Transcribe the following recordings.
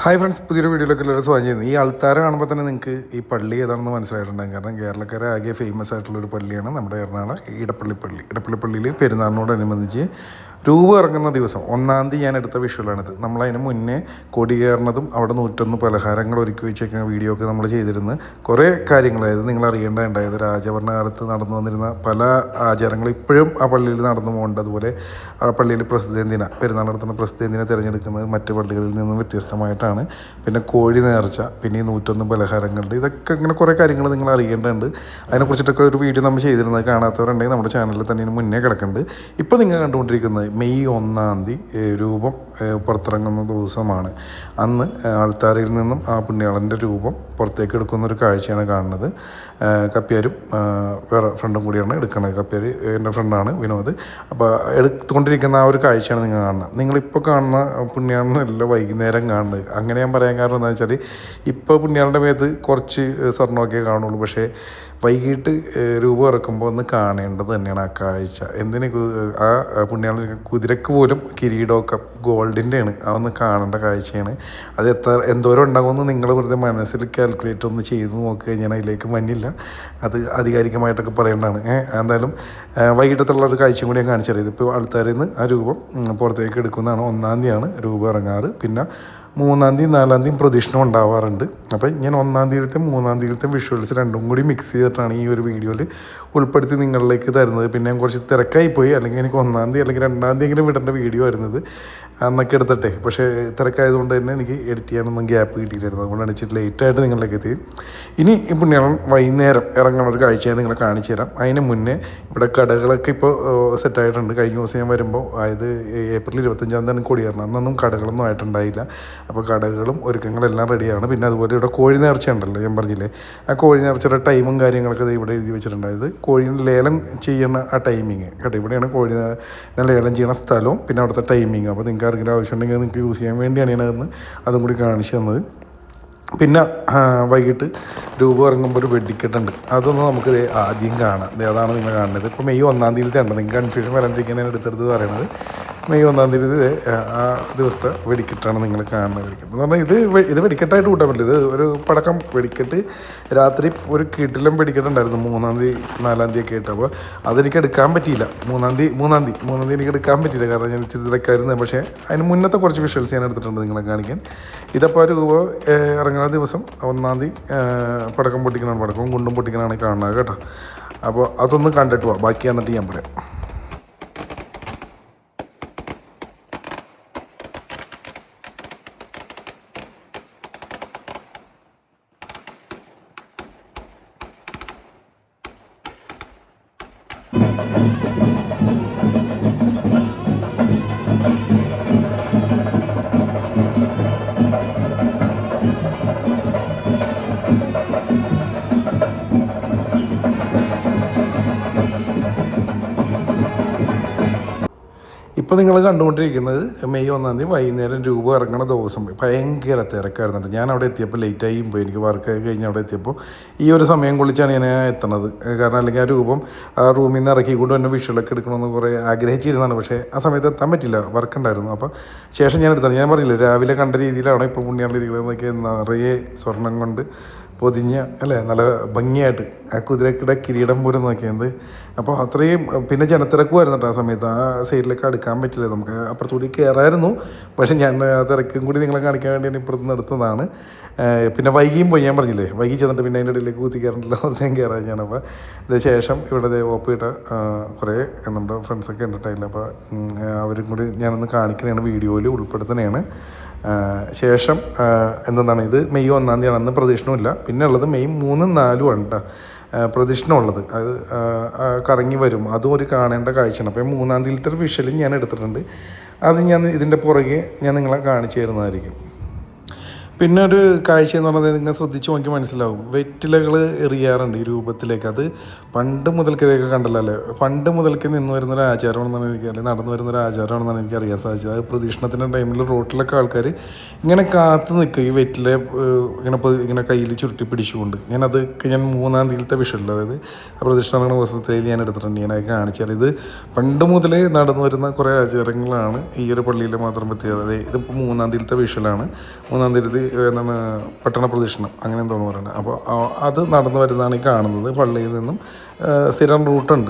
Hi friends, പുതിയൊരു വീഡിയോയിലേക്ക് എല്ലാവരും സ്വാഗതം ചെയ്യുന്നു. ഈ ആൾത്താര കാണുമ്പോൾ തന്നെ നിങ്ങൾക്ക് ഈ പള്ളി ഏതാണെന്ന് മനസ്സിലായിട്ടുണ്ടാകും. കാരണം കേരളക്കാരെ ആകെ ഫേമസ് ആയിട്ടുള്ളൊരു പള്ളിയാണ് നമ്മുടെ എറണാകുളം ഇടപ്പള്ളി പള്ളി. ഇടപ്പള്ളി പള്ളിയിൽ പെരുന്നാളിനോടനുബന്ധിച്ച് രൂപ ഇറങ്ങുന്ന ദിവസം 1-ാം തീയതി ഞാൻ എടുത്ത വിഷ്വലാണിത്. നമ്മളതിന് മുന്നേ കൊടി കയറുന്നതും അവിടെ 101 പലഹാരങ്ങൾ ഒരുക്കി വെച്ചേക്കുന്ന വീഡിയോ ഒക്കെ നമ്മൾ ചെയ്തിരുന്നു. കുറേ കാര്യങ്ങളായത് നിങ്ങൾ അറിയേണ്ടതുണ്ടായത് രാജഭരണകാലത്ത് നടന്നു വന്നിരുന്ന പല ആചാരങ്ങളും ഇപ്പോഴും ആ പള്ളിയിൽ നടന്നു പോകുന്നുണ്ട്. അതുപോലെ ആ പള്ളിയിൽ പ്രസിദ്ധേന്തിന പെരുന്നാൾ നടത്തുന്ന പ്രസിദ്ധേന്തിനെ തിരഞ്ഞെടുക്കുന്നത് മറ്റ് പള്ളികളിൽ നിന്നും വ്യത്യസ്തമായിട്ടാണ്. പിന്നെ കോഴി നേർച്ച, പിന്നെ ഈ 101 പലഹാരങ്ങളുണ്ട്. ഇതൊക്കെ ഇങ്ങനെ കുറേ കാര്യങ്ങൾ നിങ്ങൾ അറിയേണ്ടതുണ്ട്. അതിനെക്കുറിച്ചിട്ടൊക്കെ ഒരു വീഡിയോ നമ്മൾ ചെയ്തിരുന്നത് കാണാത്തവരുണ്ടെങ്കിൽ നമ്മുടെ ചാനലിൽ തന്നെ മുന്നേ കിടക്കുന്നുണ്ട്. ഇപ്പോൾ നിങ്ങൾ കണ്ടുകൊണ്ടിരിക്കുന്നത് മെയ് 1-ാം തീയതി രൂപം പുറത്തിറങ്ങുന്ന ദിവസമാണ്. അന്ന് ആൾത്താരയിൽ നിന്നും ആ പുണ്യാളൻ്റെ രൂപം പുറത്തേക്ക് എടുക്കുന്നൊരു കാഴ്ചയാണ് കാണുന്നത്. കപ്പ്യാരും വേറെ ഫ്രണ്ടും കൂടിയാണ് എടുക്കുന്നത്. കപ്പ്യാർ എൻ്റെ ഫ്രണ്ടാണ് വിനോദ്. അപ്പോൾ എടുത്തുകൊണ്ടിരിക്കുന്ന ആ ഒരു കാഴ്ചയാണ് നിങ്ങൾ കാണുന്നത്. നിങ്ങളിപ്പോൾ കാണുന്ന പുണ്യാളനല്ല വൈകുന്നേരം കാണുന്നത്. അങ്ങനെ ഞാൻ പറയാൻ കാരണം എന്താണെന്ന് വെച്ചാൽ ഇപ്പോൾ പുണ്യാളൻ്റെ മേത്ത് കുറച്ച് സ്വർണ്ണമൊക്കെ കാണുള്ളൂ. പക്ഷേ വൈകിട്ട് രൂപം ഇറക്കുമ്പോൾ ഒന്ന് കാണേണ്ടത് തന്നെയാണ് ആ കാഴ്ച. എന്തിന് ആ പുണ്യാളൻ കുതിരക്ക് പോലും കിരീടമൊക്കെ ഗോൾഡിൻ്റെയാണ്. അതൊന്ന് കാണേണ്ട കാഴ്ചയാണ്. അത് എന്തോരം ഉണ്ടാകുമെന്ന് നിങ്ങൾ വെറുതെ മനസ്സിൽ കാൽക്കുലേറ്റ് ഒന്ന് ചെയ്ത് നോക്കുക. ഞാൻ അതിലേക്ക് മഞ്ഞില്ല, അത് ആധികാരികമായിട്ടൊക്കെ പറയേണ്ടതാണ്. എന്തായാലും വൈകിട്ടത്തുള്ള ഒരു കാഴ്ചയും കൂടി ഞാൻ കാണിച്ചു തരാം. ഇതിപ്പോൾ ആൾക്കാരിൽ നിന്ന് ആ രൂപം പുറത്തേക്ക് എടുക്കുന്നതാണ്. 1-ാം തീയതിയാണ് രൂപം ഇറങ്ങാറ്. പിന്നെ 3-ാം തീയതി 4-ാം തീയതി പ്രദക്ഷിണം ഉണ്ടാവാറുണ്ട്. അപ്പം ഞാൻ 1-ാം തീയതിയിലത്തെ 3-ാം തീയതിയിലത്തെ വിഷ്വൽസ് രണ്ടും കൂടി മിക്സ് ചെയ്തിട്ടാണ് ഈ ഒരു വീഡിയോയിൽ ഉൾപ്പെടുത്തി നിങ്ങളിലേക്ക് തരുന്നത്. പിന്നെ ഞാൻ കുറച്ച് തിരക്കായിപ്പോയി, അല്ലെങ്കിൽ എനിക്ക് 1-ാം തീയതി അല്ലെങ്കിൽ 2-ാം തീയതി എങ്കിലും വിടേണ്ട വീഡിയോ വരുന്നത് അന്നൊക്കെ എടുത്തിട്ടെ. പക്ഷേ തിരക്കായതുകൊണ്ട് തന്നെ എനിക്ക് എഡിറ്റ് ചെയ്യാനൊന്നും ഗ്യാപ്പ് കിട്ടിയിട്ടായിരുന്നു. അതുകൊണ്ടാണ് ഇച്ചിരി ലേറ്റായിട്ട് നിങ്ങളിലേക്ക് എത്തി. ഇനി ഈ പുണ്യാളൻ വൈകുന്നേരം ഇറങ്ങുന്ന ഒരു കാഴ്ചയായി നിങ്ങളെ കാണിച്ചു തരാം. അതിന് മുന്നേ ഇവിടെ കടകളൊക്കെ ഇപ്പോൾ സെറ്റായിട്ടുണ്ട്. കഴിഞ്ഞ ദിവസം ഞാൻ വരുമ്പോൾ, അതായത് ഏപ്രിൽ 25-ാം തീയതി കൊടിയേറണം. അന്നൊന്നും കടകളൊന്നും ആയിട്ടുണ്ടായില്ല. അപ്പോൾ കടകളും ഒരുക്കങ്ങളെല്ലാം റെഡിയാണ്. പിന്നെ അതുപോലെ ഇവിടെ കോഴി നേർച്ച ഉണ്ടല്ലോ, ഞാൻ പറഞ്ഞില്ലേ, ആ കോഴി നേർച്ചയുടെ ടൈമും കാര്യങ്ങളൊക്കെ ഇവിടെ എഴുതി വെച്ചിട്ടുണ്ടായത്. കോഴീനെ ലേലം ചെയ്യുന്ന ആ ടൈമിങ് കേട്ടോ. ഇവിടെയാണ് കോഴി ലേലം ചെയ്യുന്ന സ്ഥലവും പിന്നെ അവിടുത്തെ ടൈമിങ്. അപ്പോൾ നിങ്ങൾക്ക് ആർക്കെങ്കിലും ആവശ്യമുണ്ടെങ്കിൽ നിങ്ങൾക്ക് യൂസ് ചെയ്യാൻ വേണ്ടിയാണ് ഞാനതെന്ന് അതും കൂടി കാണിച്ചു തന്നത്. പിന്നെ വൈകിട്ട് രൂപം ഇറങ്ങുമ്പോൾ ഒരു വെടിക്കെട്ടുണ്ട്. അതൊന്നും നമുക്ക് ആദ്യം കാണാം. അതാണ് നിങ്ങൾ കാണുന്നത്. ഇപ്പോൾ മെയ് 1-ാം തീയതിയിലത്തെ ഉണ്ട്. നിങ്ങൾക്ക് കൺഫ്യൂഷൻ വരാണ്ടിരിക്കാൻ ഞാൻ എടുത്തെടുത്ത് പറയുന്നത് മെയ് 1-ാം തീയതി ആ ദിവസത്തെ വെടിക്കെട്ടാണ് നിങ്ങൾ കാണുന്നത്. വെടിക്കെട്ട് എന്ന് പറഞ്ഞാൽ ഇത് വെടിക്കെട്ടായിട്ട് കൂട്ടാൻ പറ്റില്ല. ഇത് ഒരു പടക്കം വെടിക്കെട്ട്. രാത്രി ഒരു കീട്ടിലും വെടിക്കെട്ടുണ്ടായിരുന്നു 3-ാം തീയതി 4-ാം തീയതി ഒക്കെ ആയിട്ട്. അപ്പോൾ അതെനിക്ക് എടുക്കാൻ പറ്റിയില്ല. 3-ാം തീയതി എനിക്ക് എടുക്കാൻ പറ്റിയില്ല, കാരണം ഞാൻ ഇച്ചിരി തിരക്കായിരുന്നു. പക്ഷേ അതിന് മുന്നത്തെ കുറച്ച് വിഷ്വൽസ് ഞാൻ എടുത്തിട്ടുണ്ട് നിങ്ങളെ കാണിക്കാൻ. ഇതപ്പോൾ രൂപ ഇറങ്ങുന്ന ദിവസം 1-ാം തീയതി പടക്കം പൊട്ടിക്കണമാണ്, പടക്കവും കുണ്ടും പൊട്ടിക്കണമാണ് കാണുന്നത് കേട്ടോ. അപ്പോൾ അതൊന്ന് കണ്ടിട്ട് പോവാം, ബാക്കി എന്നിട്ട് ഞാൻ പറയാം. ഇപ്പോൾ നിങ്ങൾ കണ്ടുകൊണ്ടിരിക്കുന്നത് മെയ് 1-ാം തീയതി വൈകുന്നേരം രൂപം ഇറങ്ങുന്ന ദിവസം ഭയങ്കര തിരക്കായിരുന്നുണ്ട്. ഞാൻ അവിടെ എത്തിയപ്പോൾ ലേറ്റായി പോയി. എനിക്ക് വർക്ക് കഴിഞ്ഞ് അവിടെ എത്തിയപ്പോൾ ഈ ഒരു സമയം കൊള്ളിച്ചാണ് ഞാൻ എത്തുന്നത്. കാരണം അല്ലെങ്കിൽ ആ രൂപം ആ റൂമിൽ നിന്ന് ഇറക്കിക്കൊണ്ട് തന്നെ വിഷ്വലൊക്കെ എടുക്കണമെന്ന് കുറേ ആഗ്രഹിച്ചിരുന്നതാണ്. പക്ഷേ ആ സമയത്ത് എത്താൻ പറ്റില്ല, വർക്ക് ഉണ്ടായിരുന്നു. അപ്പോൾ ശേഷം ഞാൻ എടുത്തത്. ഞാൻ പറഞ്ഞില്ല, രാവിലെ കണ്ട രീതിയിലാണ് ഇപ്പോൾ പുണ്യാളിരിക്കുന്നതൊക്കെ നിറയെ സ്വർണം കൊണ്ട് പൊതിഞ്ഞ അല്ലേ, നല്ല ഭംഗിയായിട്ട് ആ കുതിരക്കിടെ കിരീടം പോലും നോക്കിയത്. അപ്പോൾ അത്രയും പിന്നെ ജനത്തിരക്കുമായിരുന്നു കേട്ടോ ആ സമയത്ത്. ആ സൈഡിലേക്ക് അടുക്കാൻ പറ്റില്ല, നമുക്ക് അപ്പുറത്തുകൂടി കയറായിരുന്നു. പക്ഷേ ഞാൻ ആ തിരക്കും കൂടി നിങ്ങളെ കാണിക്കാൻ വേണ്ടി ഇപ്പുറത്ത് നിന്ന് എടുത്തതാണ്. പിന്നെ വൈകിയും പോയി, ഞാൻ പറഞ്ഞില്ലേ, വൈകി ചെന്നിട്ട് പിന്നെ അതിൻ്റെ ഇടയിലേക്ക് കുത്തി കയറണ്ടല്ലോ, ഞാൻ കയറാൻ ഞാൻ. അപ്പോൾ ഇതിന് ശേഷം ഇവിടെ ഓപ്പിട്ട കുറേ നമ്മുടെ ഫ്രണ്ട്സൊക്കെ ഉണ്ടിട്ടില്ല. അപ്പോൾ അവരും കൂടി ഞാനൊന്ന് കാണിക്കുന്നതാണ്, വീഡിയോയിൽ ഉൾപ്പെടുത്തുന്നതാണ്. ശേഷം എന്താണ്, ഇത് മെയ് 1-ാം തീയതി അന്ന് പ്രദക്ഷിണമില്ല. പിന്നെ ഉള്ളത് മെയ് 3-ഉം 4-ഉം ആണ് കേട്ടോ പ്രദക്ഷിണം ഉള്ളത്. അത് കറങ്ങി വരും, അതും ഒരു കാണേണ്ട കാഴ്ചയാണ്. അപ്പോൾ 3-ാം തീയതിയിലത്തെ വിഷ്വലും ഞാൻ എടുത്തിട്ടുണ്ട്. അത് ഞാൻ ഇതിൻ്റെ പുറകെ ഞാൻ നിങ്ങളെ കാണിച്ചു തരുന്നതായിരിക്കും. പിന്നെ ഒരു കാഴ്ച എന്ന് പറഞ്ഞാൽ നിങ്ങൾ ശ്രദ്ധിച്ച് നോക്കി മനസ്സിലാവും, വെറ്റിലകൾ എറിയാറുണ്ട് ഈ രൂപത്തിലേക്ക്. അത് പണ്ട് മുതൽക്ക് ഇതൊക്കെ കണ്ടല്ലോ അല്ലേ, പണ്ട് മുതൽക്ക് നിന്ന് വരുന്നൊരു ആചാരമാണെന്നാണ് എനിക്ക്, അല്ലെങ്കിൽ നടന്നു വരുന്നൊരു ആചാരമാണെന്നാണ് എനിക്ക് അറിയാൻ സാധിച്ചത്. അത് പ്രദക്ഷിണത്തിൻ്റെ ടൈമിൽ റോട്ടിലൊക്കെ ആൾക്കാർ ഇങ്ങനെ കാത്തു നിൽക്കും ഈ വെറ്റില ഇങ്ങനെ കയ്യിൽ ചുരുട്ടി പിടിച്ചുകൊണ്ട്. ഞാൻ 3-ാം തീയതിയിലത്തെ വിഷയമില്ല, അതായത് പ്രദക്ഷിണ ദിവസത്തിൽ ഞാൻ എടുത്തിട്ടുണ്ട്, ഞാനത് കാണിച്ചാൽ. ഇത് പണ്ട് മുതലേ നടന്നു വരുന്ന കുറേ ആചാരങ്ങളാണ് ഈ ഒരു പള്ളിയിൽ മാത്രം പ്രത്യേകത. അതായത് ഇതിപ്പോൾ 3-ാം തീയതിയിലത്തെ വിഷയമാണ്. 3-ാം തീയതി എന്താണ് പട്ടണ പ്രദക്ഷിണം അങ്ങനെ എന്തോന്ന് പറയുന്നത്. അപ്പോൾ അത് നടന്നു വരുന്നതാണ് ഈ കാണുന്നത്. പള്ളിയിൽ നിന്നും സ്ഥിരം റൂട്ടുണ്ട്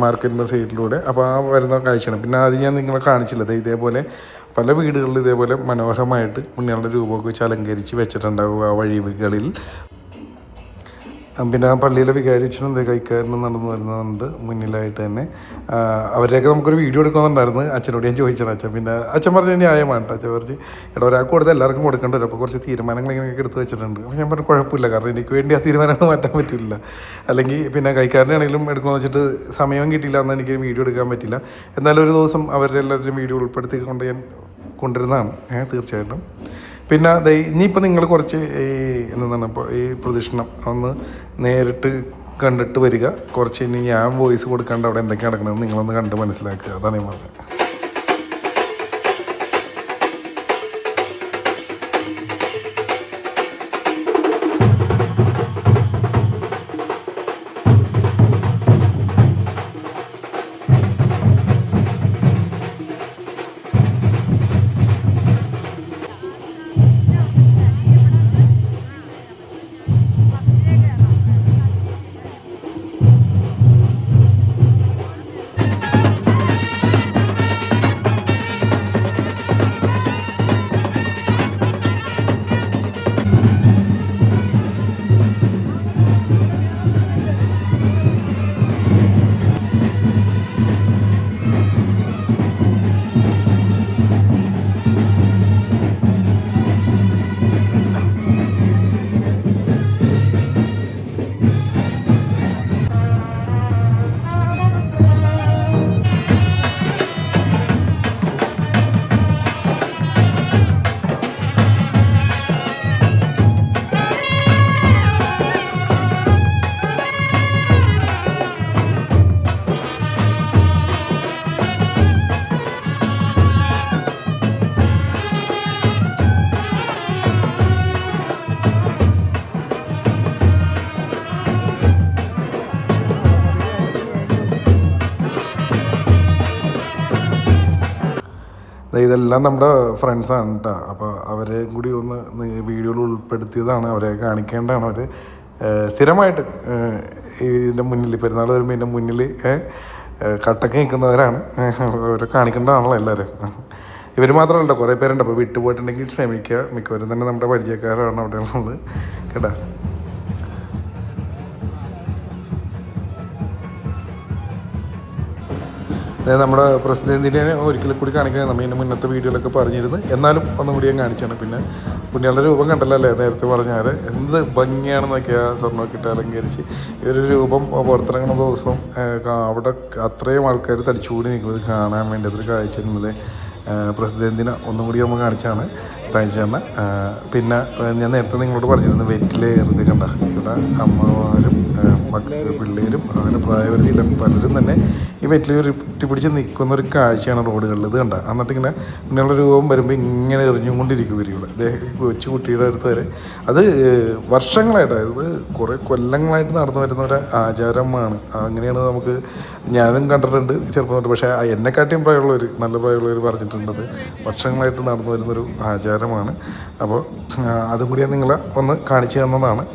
മാർക്കറ്റിൻ്റെ സൈഡിലൂടെ. അപ്പോൾ ആ വരുന്ന കാഴ്ചയാണ്. പിന്നെ അത് ഞാൻ നിങ്ങളെ കാണിച്ചില്ല, ഇതേപോലെ പല വീടുകളിൽ ഇതേപോലെ മനോഹരമായിട്ട് ഉണ്ണികളുടെ രൂപമൊക്കെ വെച്ച് അലങ്കരിച്ച് വെച്ചിട്ടുണ്ടാവുക ആ വഴികളിൽ. പിന്നെ ആ പള്ളിയിലെ വികാരിച്ചനും കൈക്കാരനും നടന്നു വരുന്നുണ്ട് മുന്നിലായിട്ട് തന്നെ. അവരെയൊക്കെ നമുക്കൊരു വീഡിയോ എടുക്കണമെന്നുണ്ടായിരുന്നു. അച്ഛനോട് ഞാൻ ചോദിച്ചാണ്. അച്ഛൻ പറഞ്ഞ ന്യായമാണ്. അച്ഛൻ പറഞ്ഞ് ഒരാൾക്ക് കൊടുത്ത് എല്ലാവർക്കും കൊടുക്കേണ്ടി വരും, അപ്പോൾ കുറച്ച് തീരുമാനങ്ങൾ ഇങ്ങനെയൊക്കെ എടുത്ത് വെച്ചിട്ടുണ്ട്. അപ്പോൾ ഞാൻ പറഞ്ഞു കുഴപ്പമില്ല, കാരണം എനിക്ക് വേണ്ടി ആ തീരുമാനങ്ങൾ മാറ്റാൻ പറ്റില്ല. അല്ലെങ്കിൽ പിന്നെ കൈക്കാരനാണെങ്കിലും എടുക്കുമെന്ന് വെച്ചിട്ട് സമയം കിട്ടിയില്ല എന്ന് എനിക്ക് വീഡിയോ എടുക്കാൻ പറ്റില്ല. എന്നാലും ഒരു ദിവസം അവരുടെ എല്ലാവരുടെയും വീഡിയോ ഉൾപ്പെടുത്തിക്കൊണ്ട് ഞാൻ കൊണ്ടുവരുന്നതാണ് തീർച്ചയായിട്ടും. പിന്നെ ഇനിയിപ്പോൾ നിങ്ങൾ കുറച്ച് എന്താണ് ഇപ്പോൾ ഈ പ്രദക്ഷിണം ഒന്ന് നേരിട്ട് കണ്ടിട്ട് വരിക. കുറച്ച് ഇനി ഞാൻ വോയിസ് കൊടുക്കാണ്ട് അവിടെ എന്തൊക്കെയാണ് നടക്കുന്നത് നിങ്ങളൊന്ന് കണ്ട് മനസ്സിലാക്കുക. അതാണ് ഞാൻ പറഞ്ഞത്. ഇതെല്ലാം നമ്മുടെ ഫ്രണ്ട്സാണ് കേട്ടോ. അപ്പോൾ അവരെ കൂടി ഒന്ന് വീഡിയോയിൽ ഉൾപ്പെടുത്തിയതാണ്, അവരെ കാണിക്കേണ്ടതാണ്. അവർ സ്ഥിരമായിട്ട് ഇതിൻ്റെ മുന്നിൽ പെരുന്നാൾ വരുമ്പോൾ ഇതിൻ്റെ മുന്നിൽ കട്ടക്ക് നിൽക്കുന്നവരാണ്. അവരെ കാണിക്കേണ്ടതാണല്ലോ എല്ലാവരും. ഇവർ മാത്രമല്ല, കുറേ പേരുണ്ട്. അപ്പോൾ വിട്ടുപോയിട്ടുണ്ടെങ്കിൽ ക്ഷമിക്കുക, മിക്കവരും തന്നെ നമ്മുടെ പരിചയക്കാരാണ് അവിടെ ഉള്ളത് കേട്ടോ. നമ്മുടെ പ്രസിദ്ധീനെ ഒരിക്കലും കൂടി കാണിക്കാൻ നമ്മൾ ഇതിൻ്റെ മുന്നത്തെ വീഡിയോയിലൊക്കെ പറഞ്ഞിരുന്നു. എന്നാലും ഒന്നും കൂടി ഞാൻ കാണിച്ചാണ്. പിന്നെ പുണ്യാളുടെ രൂപം കണ്ടല്ലോ അല്ലേ, നേരത്തെ പറഞ്ഞാൽ എന്ത് ഭംഗിയാണെന്നൊക്കെ ആ സ്വർണ്ണമൊക്കെ ഇട്ട് അലങ്കരിച്ച് ഈ ഒരു രൂപം പുറത്തിറങ്ങുന്ന ദിവസം അവിടെ അത്രയും ആൾക്കാർ തടിച്ചുകൂടി നിൽക്കുന്നത് കാണാൻ വേണ്ടി അതൊരു കാഴ്ച എന്നത് പ്രസിദ്ധീന ഒന്നും കൂടി നമ്മൾ കാണിച്ചാണ് താഴ്ചയാണ്. പിന്നെ ഞാൻ നേരത്തെ നിങ്ങളോട് പറഞ്ഞിരുന്നു വെറ്റിലേറുത് കണ്ട, ഇവിടെ അമ്മമാരും പിള്ളേരും അങ്ങനെ പ്രായപരിധിയില്ല പലരും തന്നെ ഈ വെറ്റില പിടിച്ച് നിൽക്കുന്ന ഒരു കാഴ്ചയാണ് റോഡുകളിൽ. ഇത് കണ്ട, എന്നിട്ട് ഇങ്ങനെ ഇങ്ങനെയുള്ള രൂപം വരുമ്പോൾ ഇങ്ങനെ എറിഞ്ഞുകൊണ്ടിരിക്കും ഇവരിവിടെ. കൊച്ചു കുട്ടിയുടെ അടുത്ത് വരെ അത് വർഷങ്ങളായിട്ട്, അതായത് കുറേ കൊല്ലങ്ങളായിട്ട് നടന്നു വരുന്ന ഒരു ആചാരമാണ്. അങ്ങനെയാണ് നമുക്ക് ഞാനും കണ്ടിട്ടുണ്ട് ചെറുപ്പം തൊട്ട്. പക്ഷേ എന്നെക്കാട്ടിയും പ്രായമുള്ളവർ, നല്ല പ്രായമുള്ളവർ പറഞ്ഞിട്ടുണ്ടത് വർഷങ്ങളായിട്ട് നടന്നു വരുന്നൊരു ആചാരമാണ്. അപ്പോൾ അതും കൂടി നിങ്ങളെ ഒന്ന് കാണിച്ചു തന്നതാണ്.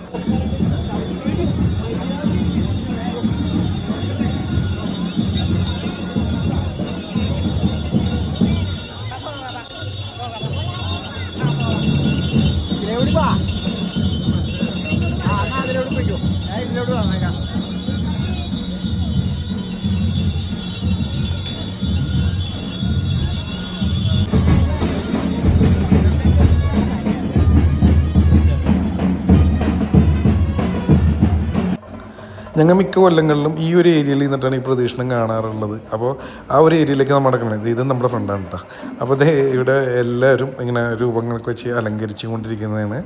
ഞങ്ങൾ മിക്ക കൊല്ലങ്ങളിലും ഈ ഒരു ഏരിയയിൽ നിന്നിട്ടാണ് ഈ പ്രദക്ഷിണം കാണാറുള്ളത്. അപ്പോൾ ആ ഒരു ഏരിയയിലേക്ക് നമ്മൾ നടക്കുന്നത്. ഇത് നമ്മുടെ ഫ്രണ്ടാണ് കേട്ടോ. അപ്പോൾ അതേ ഇവിടെ എല്ലാവരും ഇങ്ങനെ രൂപങ്ങളൊക്കെ വെച്ച് അലങ്കരിച്ചു കൊണ്ടിരിക്കുന്നതാണ്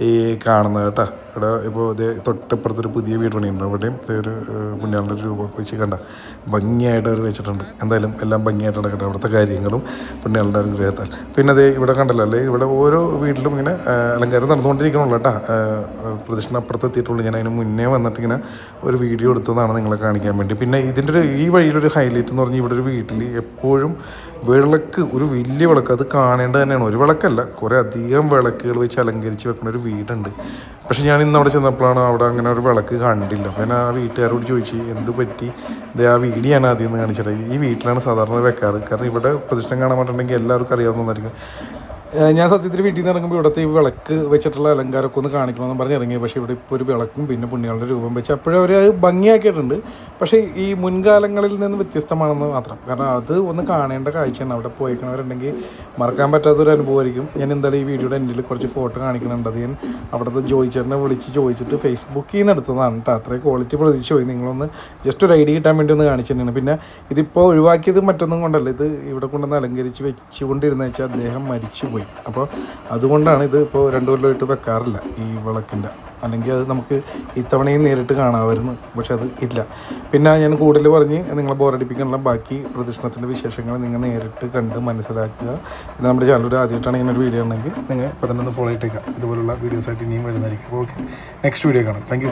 ഈ കാണുന്നത് കേട്ടോ. ഇവിടെ ഇപ്പോൾ ഇതേ തൊട്ടപ്പുറത്തൊരു പുതിയ വീട് പണിയുണ്ട്. അവിടെയും ഒരു പുണ്യാളുടെ ഒരു രൂപമൊക്കെ വെച്ച് കണ്ട ഭംഗിയായിട്ട് അവർ വെച്ചിട്ടുണ്ട്. എന്തായാലും എല്ലാം ഭംഗിയായിട്ട് നടക്കട്ടെ അവിടുത്തെ കാര്യങ്ങളും പുണ്യാളുടെ അനുഗ്രഹത്താൽ. പിന്നെ അതേ ഇവിടെ കണ്ടല്ലോ അല്ലേ, ഇവിടെ ഓരോ വീട്ടിലും ഇങ്ങനെ അലങ്കാരം നടന്നുകൊണ്ടിരിക്കണുള്ളൂ കേട്ടോ. പ്രദക്ഷിണം അപ്പുറത്ത് എത്തിയിട്ടുള്ളൂ. ഞാൻ അതിന് മുന്നേ വന്നിട്ട് ഇങ്ങനെ ഒരു വീഡിയോ എടുത്തതാണ് നിങ്ങളെ കാണിക്കാൻ വേണ്ടി. പിന്നെ ഇതിൻ്റെ ഈ വഴിയിലൊരു ഹൈലൈറ്റ് എന്ന് പറഞ്ഞാൽ ഇവിടെ ഒരു വീട്ടിൽ എപ്പോഴും വിളക്ക്, ഒരു വലിയ വിളക്ക്, അത് കാണേണ്ടത് തന്നെയാണ്. ഒരു വിളക്കല്ല, കുറേ അധികം വിളക്കുകൾ വെച്ച് അലങ്കരിച്ച് വെക്കുന്ന ഒരു വീടുണ്ട്. പക്ഷെ ഞാൻ ഇന്ന് അവിടെ ചെന്നപ്പോഴാണ് അവിടെ അങ്ങനെ ഒരു വിളക്ക് കണ്ടില്ല. അപ്പോൾ ഞാൻ ആ വീട്ടുകാരോട് ചോദിച്ചു എന്ത് പറ്റി. ഇത് ആ വീഡിയോ ഞാൻ ആദ്യം ഒന്ന് കാണിച്ചിട്ട്, ഈ വീട്ടിലാണ് സാധാരണ വെക്കാറ്. കാരണം ഇവിടെ പ്രദക്ഷിണം കാണാൻ പറ്റുന്നുണ്ടെങ്കിൽ എല്ലാവർക്കും അറിയാവുന്നതായിരിക്കും. ഞാൻ സത്യത്തിൽ വീട്ടിൽ നിന്ന് ഇറങ്ങുമ്പോൾ ഇവിടുത്തെ ഈ വിളക്ക് വെച്ചിട്ടുള്ള അലങ്കാരമൊക്കെ ഒന്ന് കാണിക്കണമെന്ന് പറഞ്ഞ് ഇറങ്ങി. പക്ഷേ ഇവിടെ ഇപ്പോൾ ഒരു വിളക്കും പിന്നെ പുണ്യാളുടെ രൂപം വെച്ച് അപ്പോഴും അവർ ഭംഗിയാക്കിയിട്ടുണ്ട്. പക്ഷേ ഈ മുൻകാലങ്ങളിൽ നിന്ന് വ്യത്യസ്തമാണെന്ന് മാത്രം. കാരണം അത് ഒന്ന് കാണേണ്ട കാഴ്ചയാണ്. അവിടെ പോയിക്കണവരുണ്ടെങ്കിൽ മറക്കാൻ പറ്റാത്തൊരു അനുഭവമായിരിക്കും. ഞാൻ എന്തായാലും ഈ വീഡിയോയുടെ എൻ്റെ കുറച്ച് ഫോട്ടോ കാണിക്കുന്നുണ്ട്. അത് ഞാൻ അവിടുത്തെ ജോയിച്ചേട്ടനെ വിളിച്ച് ചോദിച്ചിട്ട് ഫേസ്ബുക്കിൽ നിന്ന് എടുത്തതാണ് കേട്ടോ. അത്രയും ക്വാളിറ്റി പ്രതീക്ഷ പോയി. നിങ്ങളൊന്ന് ജസ്റ്റ് ഒരു ഐഡിയ കിട്ടാൻ വേണ്ടി ഒന്ന് കാണിച്ചു തന്നെയാണ്. പിന്നെ ഇതിപ്പോൾ ഒഴിവാക്കിയത് മറ്റൊന്നും കൊണ്ടല്ല, ഇത് ഇവിടെ കൊണ്ടുവന്ന് അലങ്കരിച്ച് വെച്ചുകൊണ്ടിരുന്ന വെച്ചാൽ അദ്ദേഹം മരിച്ചു പോയി. അപ്പോൾ അതുകൊണ്ടാണ് ഇത് ഇപ്പോൾ 2 കൊല്ലമായിട്ട് വെക്കാറില്ല ഈ വിളക്കിൻ്റെ. അല്ലെങ്കിൽ അത് നമുക്ക് ഇത്തവണയും നേരിട്ട് കാണാമായിരുന്നു, പക്ഷെ അത് ഇല്ല. പിന്നെ ഞാൻ കൂടുതൽ പറഞ്ഞ് നിങ്ങളെ ബോറടിപ്പിക്കാനുള്ള ബാക്കി പ്രദക്ഷിണത്തിൻ്റെ വിശേഷങ്ങൾ നിങ്ങൾ നേരിട്ട് കണ്ട് മനസ്സിലാക്കുക. പിന്നെ നമ്മുടെ ചാനലിൽ ആദ്യമായിട്ടാണ് ഇങ്ങനെ ഒരു വീഡിയോ ഉണ്ടെങ്കിൽ നിങ്ങൾ ഇപ്പോൾ തന്നെ ഒന്ന് ഫോളോ ചെയ്തേക്കാം. ഇതുപോലുള്ള വീഡിയോസായിട്ട് ഇനിയും വരുന്നതായിരിക്കും. അപ്പോൾ ഓക്കെ, നെക്സ്റ്റ് വീഡിയോ കാണാം. താങ്ക്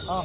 ആ